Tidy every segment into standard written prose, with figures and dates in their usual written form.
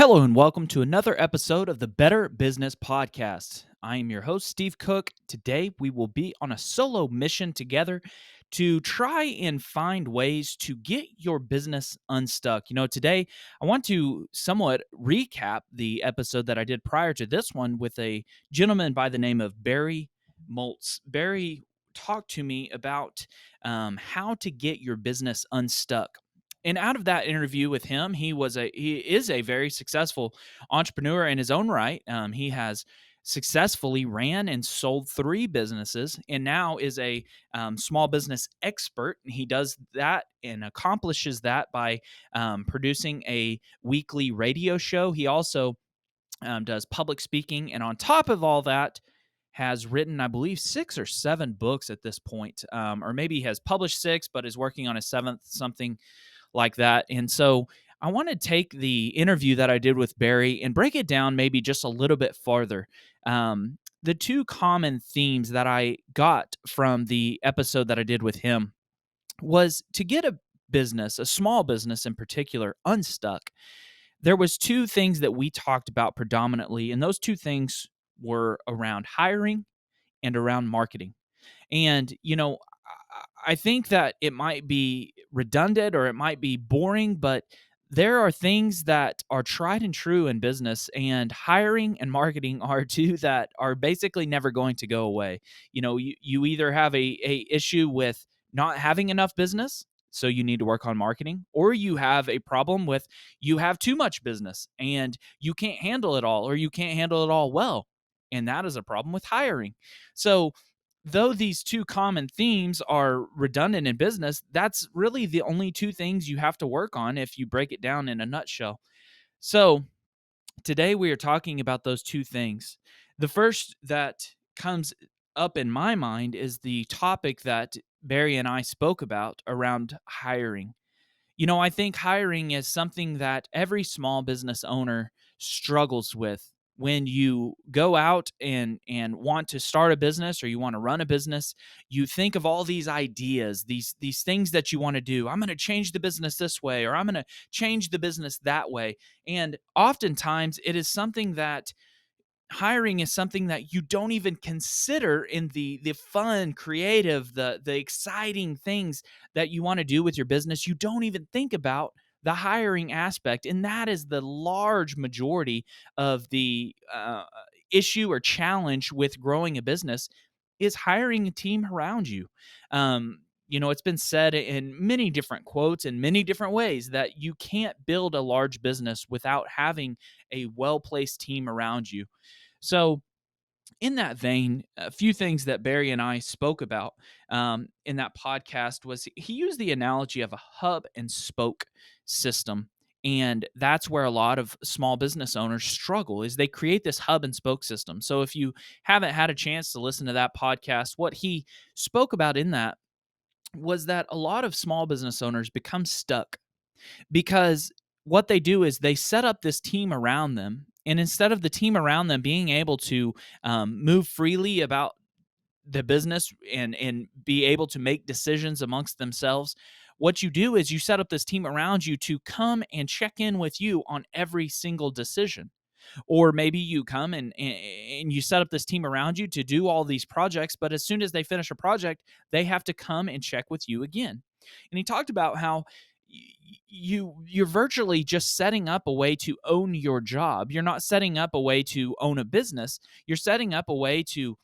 Hello, and welcome to another episode of the Better Business Podcast. I am your host, Steve Cook. Today, we will be on a solo mission together to try and find ways to get your business unstuck. Today, I want to somewhat recap the episode that I did prior to this one with a gentleman by the name of Barry Moltz. Barry talked to me about how to get your business unstuck. And out of that interview with him, he is a very successful entrepreneur in his own right. He has successfully ran and sold 3 businesses, and now is a small business expert. He does that and accomplishes that by producing a weekly radio show. He also does public speaking, and on top of all that, has written, I believe, 6 or 7 books at this point, or maybe he has published 6, but is working on a 7th, something like that. And so I want to take the interview that I did with Barry and break it down maybe just a little bit farther. The 2 common themes that I got from the episode that I did with him was to get a business, a small business in particular, unstuck. There was 2 things that we talked about predominantly, and those 2 things were around hiring and around marketing. And, I think that it might be redundant or it might be boring, but there are things that are tried and true in business, and hiring and marketing are 2 that are basically never going to go away. You either have a issue with not having enough business, so you need to work on marketing, or you have a problem with you have too much business and you can't handle it all, or you can't handle it all well. And that is a problem with hiring. So, though these 2 common themes are redundant in business, that's really the only 2 things you have to work on if you break it down in a nutshell. So, today we are talking about those 2 things. The first that comes up in my mind is the topic that Barry and I spoke about around hiring. I think hiring is something that every small business owner struggles with. When you go out and want to start a business, or you want to run a business, you think of all these ideas, these things that you want to do. I'm going to change the business this way, or I'm going to change the business that way. And oftentimes it is something that hiring is something that you don't even consider in the fun, creative, the exciting things that you want to do with your business. You don't even think about the hiring aspect, and that is the large majority of the issue or challenge with growing a business, is hiring a team around you. It's been said in many different quotes in many different ways that you can't build a large business without having a well-placed team around you. So, in that vein, a few things that Barry and I spoke about in that podcast was he used the analogy of a hub and spoke system. And that's where a lot of small business owners struggle, is they create this hub and spoke system. So if you haven't had a chance to listen to that podcast, what he spoke about in that was that a lot of small business owners become stuck because what they do is they set up this team around them. And instead of the team around them being able to move freely about the business and be able to make decisions amongst themselves, what you do is you set up this team around you to come and check in with you on every single decision. Or maybe you come and you set up this team around you to do all these projects, but as soon as they finish a project, they have to come and check with you again. And he talked about how you're virtually just setting up a way to own your job. You're not setting up a way to own a business. You're setting up a way to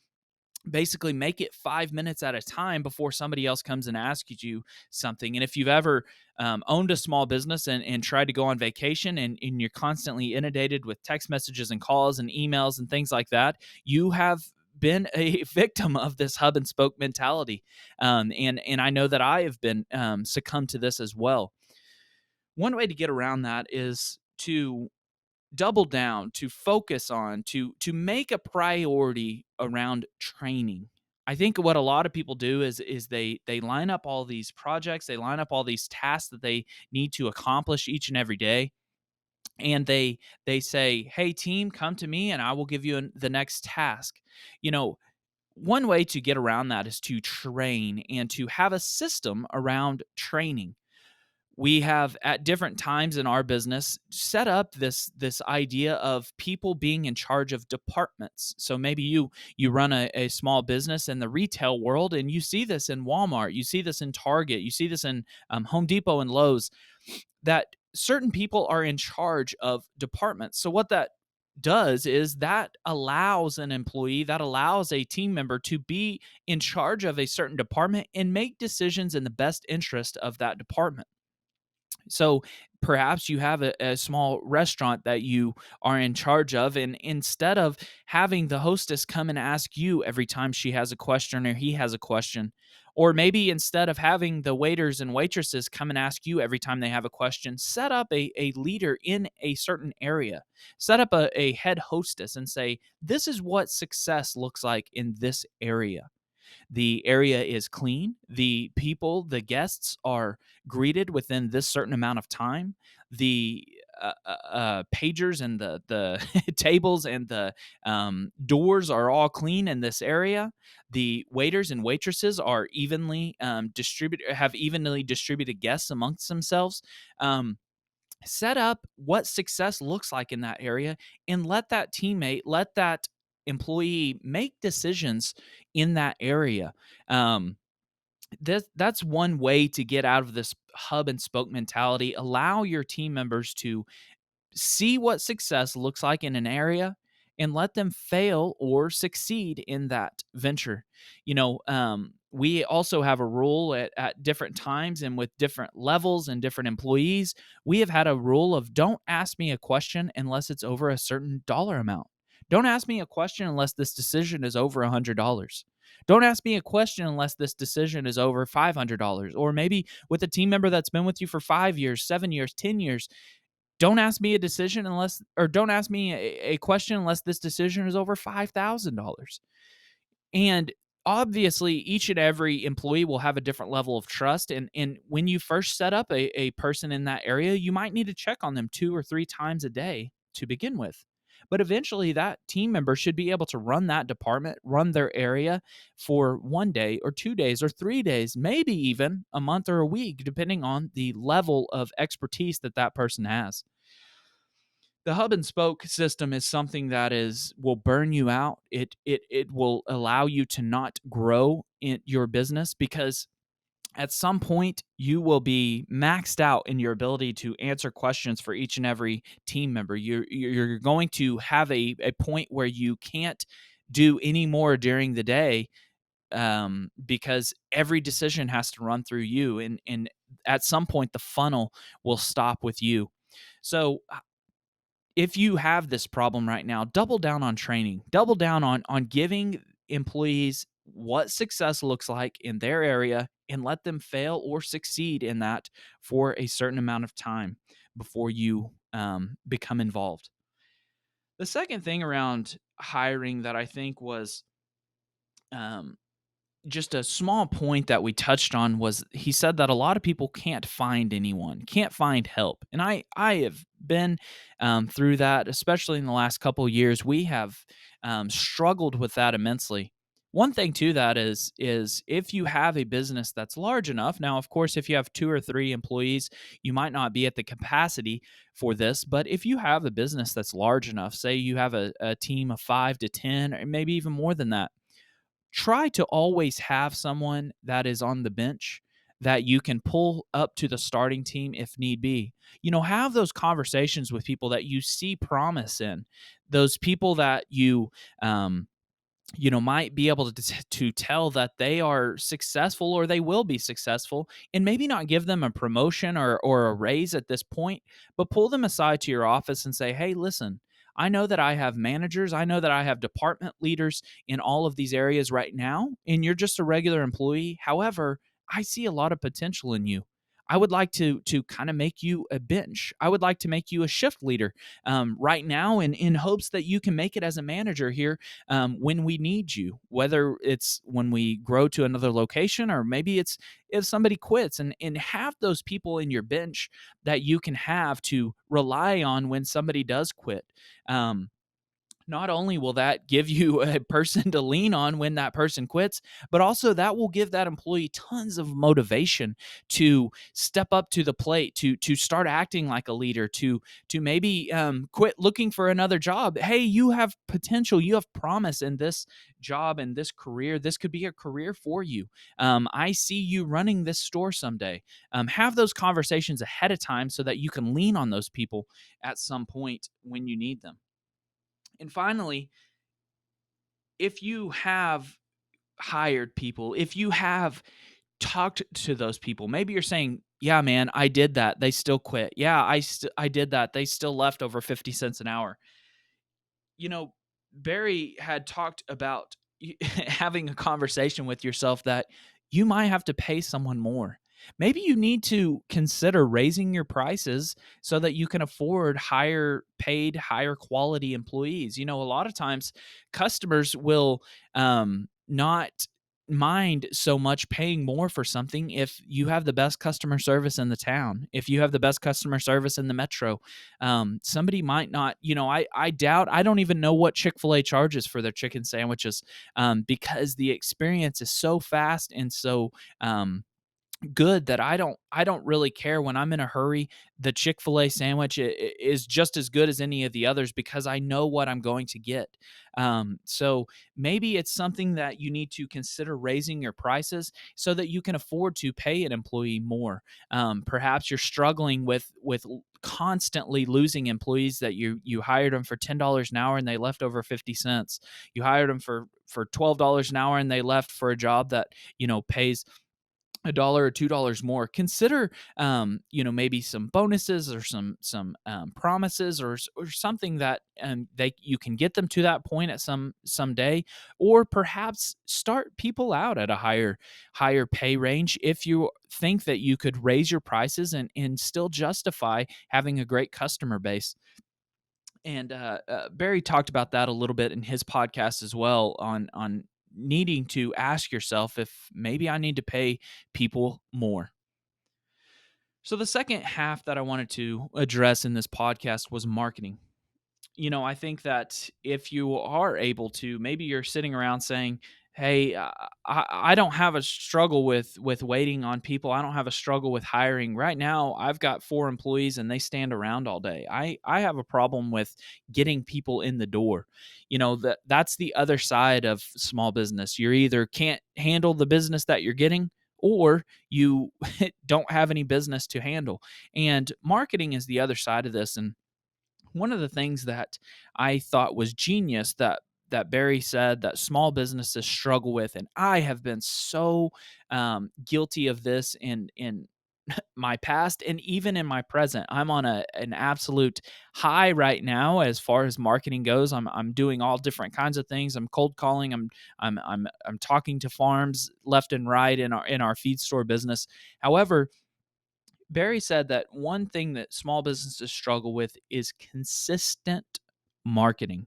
basically make it 5 minutes at a time before somebody else comes and asks you something. And if you've ever owned a small business and tried to go on vacation, and you're constantly inundated with text messages and calls and emails and things like that, you have been a victim of this hub and spoke mentality. And I know that I have been succumbed to this as well. One way to get around that is to double down, to focus on, to make a priority around training. I think what a lot of people do is they line up all these projects, they line up all these tasks that they need to accomplish each and every day, and they say, "Hey team, come to me and I will give you the next task." You know, one way to get around that is to train and to have a system around training. we have at different times in our business set up this idea of people being in charge of departments. So maybe you run a small business in the retail world, and you see this in Walmart, you see this in Target, you see this in Home Depot and Lowe's, that certain people are in charge of departments. So what that does is that allows an employee, that allows a team member to be in charge of a certain department and make decisions in the best interest of that department. So perhaps you have a small restaurant that you are in charge of, and instead of having the hostess come and ask you every time she has a question or he has a question, or maybe instead of having the waiters and waitresses come and ask you every time they have a question, set up a leader in a certain area. Set up a head hostess and say, this is what success looks like in this area. The area is clean. The people, the guests are greeted within this certain amount of time. The pagers and the tables and the doors are all clean in this area. The waiters and waitresses are evenly distributed, have evenly distributed guests amongst themselves. Set up what success looks like in that area, and let that teammate, let that employee make decisions in that area. Um, that's one way to get out of this hub and spoke mentality. Allow your team members to see what success looks like in an area and let them fail or succeed in that venture. We also have a rule at different times and with different levels and different employees. We have had a rule of don't ask me a question unless it's over a certain dollar amount. Don't ask me a question unless this decision is over $100. Don't ask me a question unless this decision is over $500. Or maybe with a team member that's been with you for 5 years, 7 years, 10 years, don't ask me a decision unless, or don't ask me a question unless this decision is over $5,000. And obviously, each and every employee will have a different level of trust. And when you first set up a person in that area, you might need to check on them 2 or 3 times a day to begin with. But eventually, that team member should be able to run that department, run their area for 1 day or 2 days or 3 days, maybe even a month or a week, depending on the level of expertise that that person has. The hub and spoke system is something that is will burn you out. It will allow you to not grow in your business, because at some point you will be maxed out in your ability to answer questions for each and every team member. You're going to have a point where you can't do any more during the day, because every decision has to run through you, and at some point the funnel will stop with you. So if you have this problem right now, double down on training, double down on giving employees what success looks like in their area, and let them fail or succeed in that for a certain amount of time before you become involved. The second thing around hiring that I think was um, just a small point that we touched on was, he said that a lot of people can't find anyone, can't find help. And I have been through that, especially in the last couple of years. We have struggled with that immensely. One thing to that is if you have a business that's large enough. Now, of course, if you have 2 or 3 employees, you might not be at the capacity for this. But if you have a business that's large enough, say you have a team of 5 to 10, or maybe even more than that, try to always have someone that is on the bench that you can pull up to the starting team if need be. Have those conversations with people that you see promise in, those people that um, might be able to tell that they are successful or they will be successful, and maybe not give them a promotion or a raise at this point, but pull them aside to your office and say, hey, listen, I know that I have managers, I know that I have department leaders in all of these areas right now, and you're just a regular employee. However, I see a lot of potential in you. I would like to kind of make you a bench. I would like to make you a shift leader right now, in hopes that you can make it as a manager here when we need you, whether it's when we grow to another location, or maybe it's if somebody quits, and have those people in your bench that you can have to rely on when somebody does quit. Um, Not only will that give you a person to lean on when that person quits, but also that will give that employee tons of motivation to step up to the plate, to start acting like a leader, to maybe quit looking for another job. Hey, you have potential, you have promise in this job and this career. This could be a career for you. I see you running this store someday. Have those conversations ahead of time so that you can lean on those people at some point when you need them. And finally, if you have hired people, if you have talked to those people, maybe you're saying, "Yeah, man, I did that. They still quit. Yeah, I did that. They still left over 50 cents an hour." You know, Barry had talked about having a conversation with yourself that you might have to pay someone more. Maybe you need to consider raising your prices so that you can afford higher paid, higher quality employees. A lot of times customers will not mind so much paying more for something if you have the best customer service in the town, if you have the best customer service in the metro. Somebody might not, I doubt, I don't even know what Chick-fil-A charges for their chicken sandwiches, because the experience is so fast and so good that I don't really care when I'm in a hurry. The Chick-fil-A sandwich is just as good as any of the others because I know what I'm going to get. So maybe it's something that you need to consider raising your prices so that you can afford to pay an employee more. Perhaps you're struggling with constantly losing employees that you hired them for $10 an hour and they left over 50 cents. You hired them for $12 an hour and they left for a job that pays $1 or $2 more. Consider maybe some bonuses or some promises or something that they you can get them to that point at some day, or perhaps start people out at a higher pay range if you think that you could raise your prices and still justify having a great customer base. And Barry talked about that a little bit in his podcast as well, on needing to ask yourself if maybe I need to pay people more. So the second half that I wanted to address in this podcast was marketing. I think that if you are able to, maybe you're sitting around saying, "Hey, I don't have a struggle with waiting on people. I don't have a struggle with hiring. Right now, I've got 4 employees and they stand around all day. I have a problem with getting people in the door." That's the other side of small business. You're either can't handle the business that you're getting, or you don't have any business to handle. And marketing is the other side of this. And one of the things that I thought was genius that Barry said that small businesses struggle with, and I have been so guilty of this in my past and even in my present. I'm on an absolute high right now as far as marketing goes. I'm doing all different kinds of things. I'm cold calling. I'm talking to farms left and right in our feed store business. However, Barry said that one thing that small businesses struggle with is consistent marketing.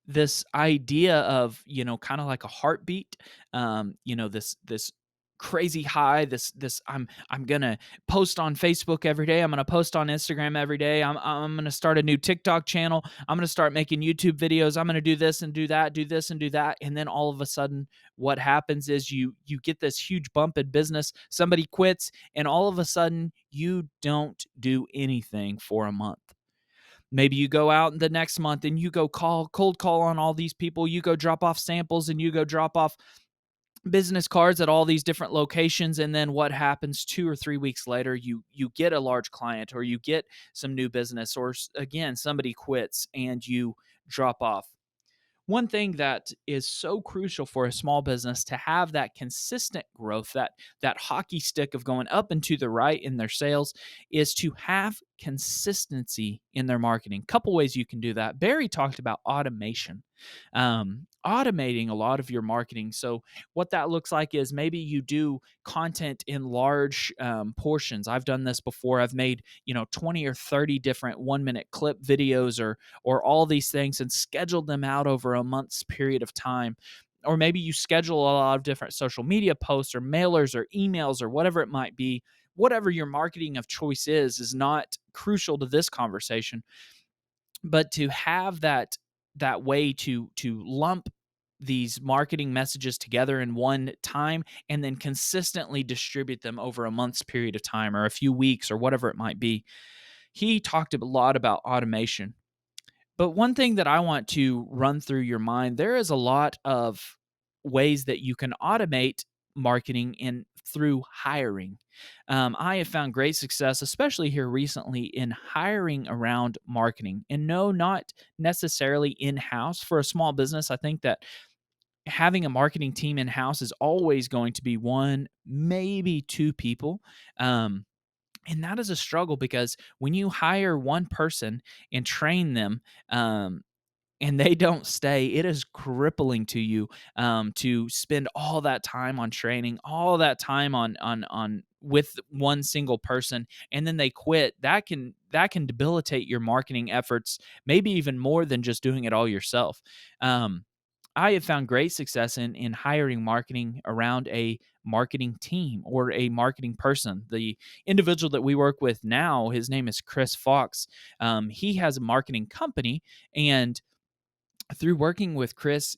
This idea of, kind of like a heartbeat, this crazy high, this I'm gonna post on Facebook every day. I'm gonna post on Instagram every day. I'm gonna start a new TikTok channel. I'm gonna start making YouTube videos. I'm gonna do this and do that, do this and do that. And then all of a sudden, what happens is you get this huge bump in business. Somebody quits, and all of a sudden, you don't do anything for a month. Maybe you go out the next month and you go cold call on all these people. You go drop off samples and you go drop off business cards at all these different locations. And then what happens 2 or 3 weeks later? You get a large client, or you get some new business, or again, somebody quits and you drop off. One thing that is so crucial for a small business to have that consistent growth, that hockey stick of going up and to the right in their sales, is to have consistency in their marketing. Couple ways you can do that. Barry talked about automation, automating a lot of your marketing. So what that looks like is maybe you do content in large portions. I've done this before. I've made 20 or 30 different 1-minute clip videos, or all these things, and scheduled them out over a month's period of time. Or maybe you schedule a lot of different social media posts or mailers or emails or whatever it might be. Whatever your marketing of choice is not crucial to this conversation, but to have that way to lump these marketing messages together in one time and then consistently distribute them over a month's period of time or a few weeks or whatever it might be. He talked a lot about automation. But one thing that I want to run through your mind, there is a lot of ways that you can automate marketing in through hiring. I have found great success, especially here recently, in hiring around marketing. And no, not necessarily in house for a small business. I think that having a marketing team in house is always going to be one, maybe two people. Um, and that is a struggle because when you hire one person and train them, and they don't stay, it is crippling to you to spend all that time on training, all that time on with one single person, and then they quit. That can debilitate your marketing efforts, maybe even more than just doing it all yourself. Um, I have found great success in hiring marketing around a marketing team or a marketing person. The individual that we work with now, his name is Chris Fox. He has a marketing company, and through working with Chris,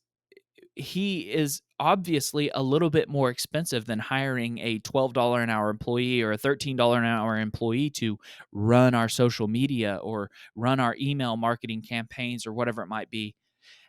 he is obviously a little bit more expensive than hiring a $12 an hour employee or a $13 an hour employee to run our social media or run our email marketing campaigns or whatever it might be.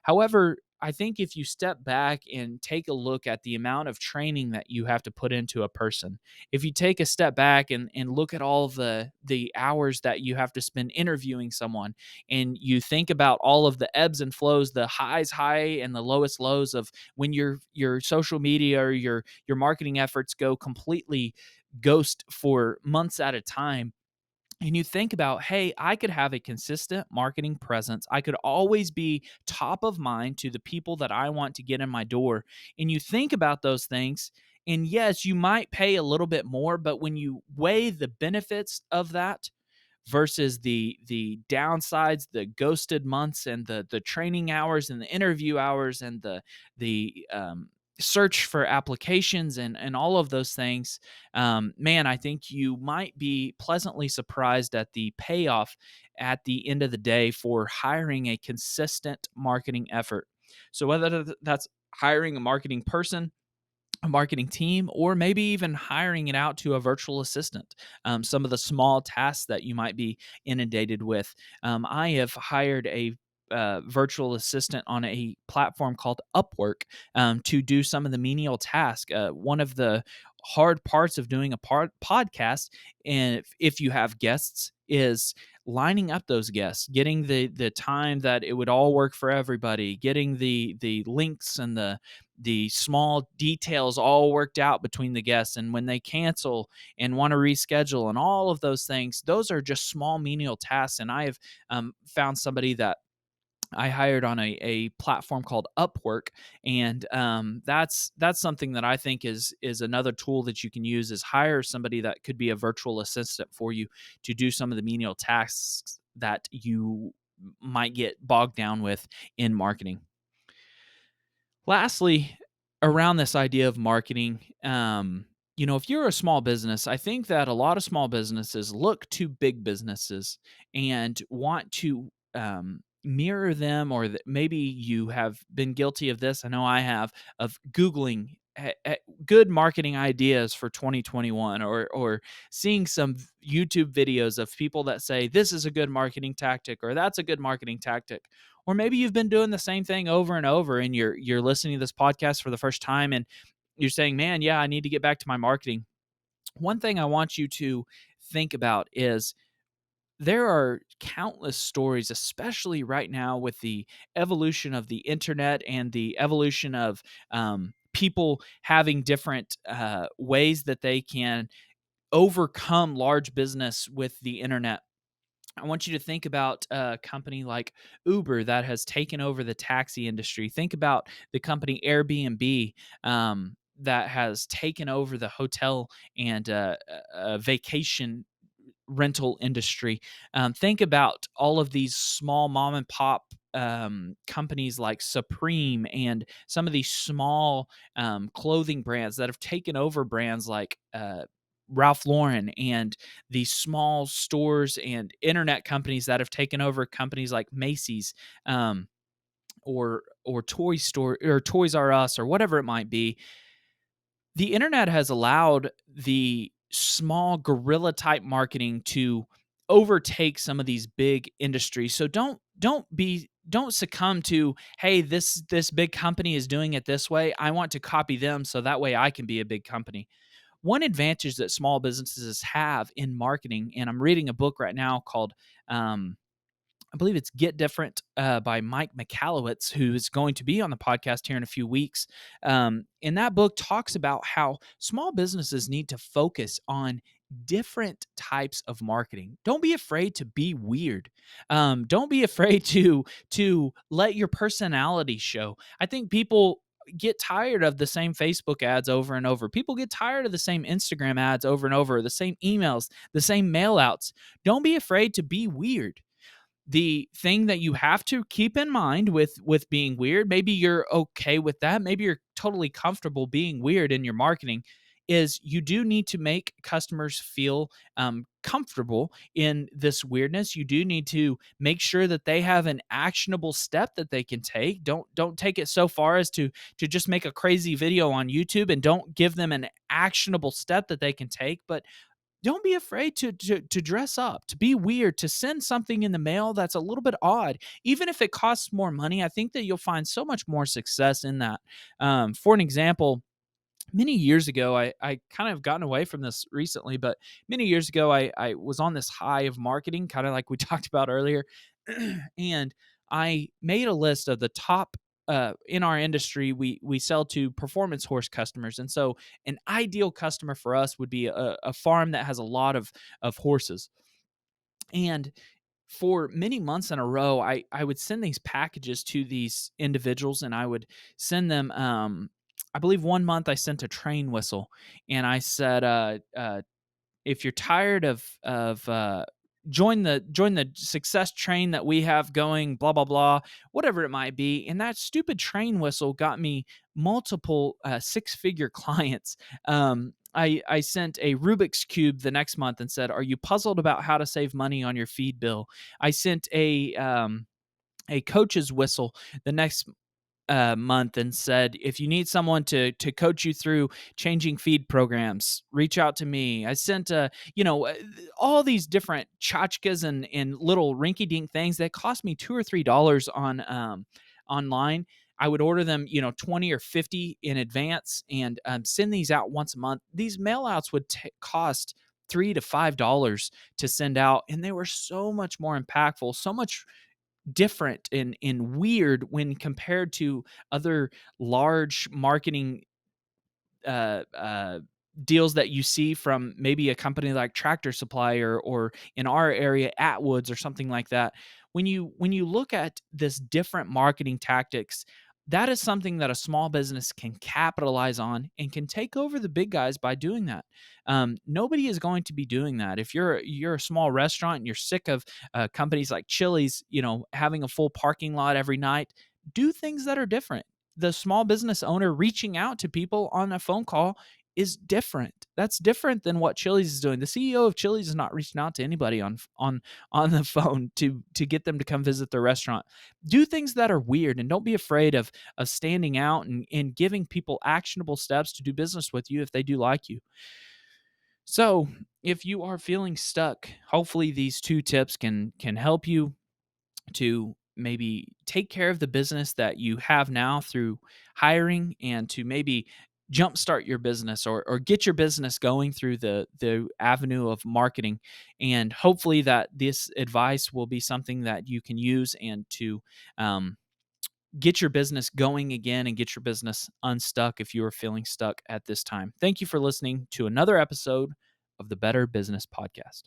However, I think if you step back and take a look at the amount of training that you have to put into a person, if you take a step back and look at all of the hours that you have to spend interviewing someone, and you think about all of the ebbs and flows, the highs high and the lowest lows of when your social media or your marketing efforts go completely ghost for months at a time, and you think about, hey, I could have a consistent marketing presence. I could always be top of mind to the people that I want to get in my door. And you think about those things. And yes, you might pay a little bit more, but when you weigh the benefits of that versus the downsides, the ghosted months and the training hours and the interview hours and the search for applications and all of those things, man, I think you might be pleasantly surprised at the payoff at the end of the day for hiring a consistent marketing effort. So whether that's hiring a marketing person, a marketing team, or maybe even hiring it out to a virtual assistant. Some of the small tasks that you might be inundated with. I have hired a virtual assistant on a platform called Upwork to do some of the menial tasks. One of the hard parts of doing a podcast, and if you have guests, is lining up those guests, getting the time that it would all work for everybody, getting the links and the small details all worked out between the guests, and when they cancel and want to reschedule and all of those things, those are just small menial tasks. And I have found somebody that I hired on a platform called Upwork, and that's something that I think is another tool that you can use, is hire somebody that could be a virtual assistant for you to do some of the menial tasks that you might get bogged down with in marketing. Lastly, around this idea of marketing, if you're a small business, I think that a lot of small businesses look to big businesses and want to mirror them, or maybe you have been guilty of this. I know I have, of Googling good marketing ideas for 2021, or seeing some YouTube videos of people that say this is a good marketing tactic or that's a good marketing tactic. Or maybe you've been doing the same thing over and over, and you're listening to this podcast for the first time, and you're saying, "Man, yeah, I need to get back to my marketing." One thing I want you to think about is there are countless stories, especially right now with the evolution of the internet and the evolution of people having different ways that they can overcome large business with the internet. I want you to think about a company like Uber that has taken over the taxi industry. Think about the company Airbnb that has taken over the hotel and vacation rental industry. Think about all of these small mom and pop companies like Supreme and some of these small clothing brands that have taken over brands like Ralph Lauren, and these small stores and internet companies that have taken over companies like Macy's. Um, or toy store or Toys R Us or whatever it might be, the internet has allowed the small guerrilla type marketing to overtake some of these big industries. So don't succumb to, hey, this big company is doing it this way, I want to copy them so that way I can be a big company. One advantage that small businesses have in marketing, and I'm reading a book right now called I believe it's Get Different by Mike Michalowicz, who is going to be on the podcast here in a few weeks. And that book talks about how small businesses need to focus on different types of marketing. Don't be afraid to be weird. Don't be afraid to let your personality show. I think people get tired of the same Facebook ads over and over. People get tired of the same Instagram ads over and over, the same emails, the same mail outs. Don't be afraid to be weird. The thing that you have to keep in mind with being weird, maybe you're okay with that, maybe you're totally comfortable being weird in your marketing, is you do need to make customers feel comfortable in this weirdness. You do need to make sure that they have an actionable step that they can take. Don't take it so far as to just make a crazy video on YouTube and don't give them an actionable step that they can take. But don't be afraid to dress up, to be weird, to send something in the mail that's a little bit odd. Even if it costs more money, I think that you'll find so much more success in that. For an example, many years ago, I kind of gotten away from this recently, but many years ago, I was on this high of marketing, kind of like we talked about earlier. And I made a list of the top in our industry. We sell to performance horse customers, and so an ideal customer for us would be a farm that has a lot of horses. And for many months in a row, I would send these packages to these individuals, and I would send them. I believe one month I sent a train whistle, and I said, if you're tired of join the success train that we have going, blah blah blah, whatever it might be. And that stupid train whistle got me multiple six-figure clients. I sent a Rubik's cube the next month and said, "Are you puzzled about how to save money on your feed bill?" I sent a coach's whistle the next month and said, if you need someone to coach you through changing feed programs, reach out to me. I sent all these different tchotchkes and little rinky dink things that cost me $2 or $3 on online. I would order them 20 or 50 in advance and send these out once a month. These mail outs would cost $3 to $5 to send out, and they were so much more impactful, so much different and weird when compared to other large marketing uh, uh, deals that you see from maybe a company like Tractor Supply or in our area Atwoods or something like that. When you look at this different marketing tactics, that is something that a small business can capitalize on and can take over the big guys by doing that. Nobody is going to be doing that. If you're a small restaurant and you're sick of companies like Chili's, having a full parking lot every night, do things that are different. The small business owner reaching out to people on a phone call is different. That's different than what Chili's is doing. The CEO of Chili's is not reaching out to anybody on the phone to get them to come visit their restaurant. Do things that are weird and don't be afraid of standing out and giving people actionable steps to do business with you if they do like you. So, if you are feeling stuck, hopefully these two tips can help you to maybe take care of the business that you have now through hiring and to maybe jumpstart your business or get your business going through the avenue of marketing. And hopefully that this advice will be something that you can use and to um, get your business going again and get your business unstuck if you are feeling stuck at this time. Thank you for listening to another episode of the Better Business Podcast.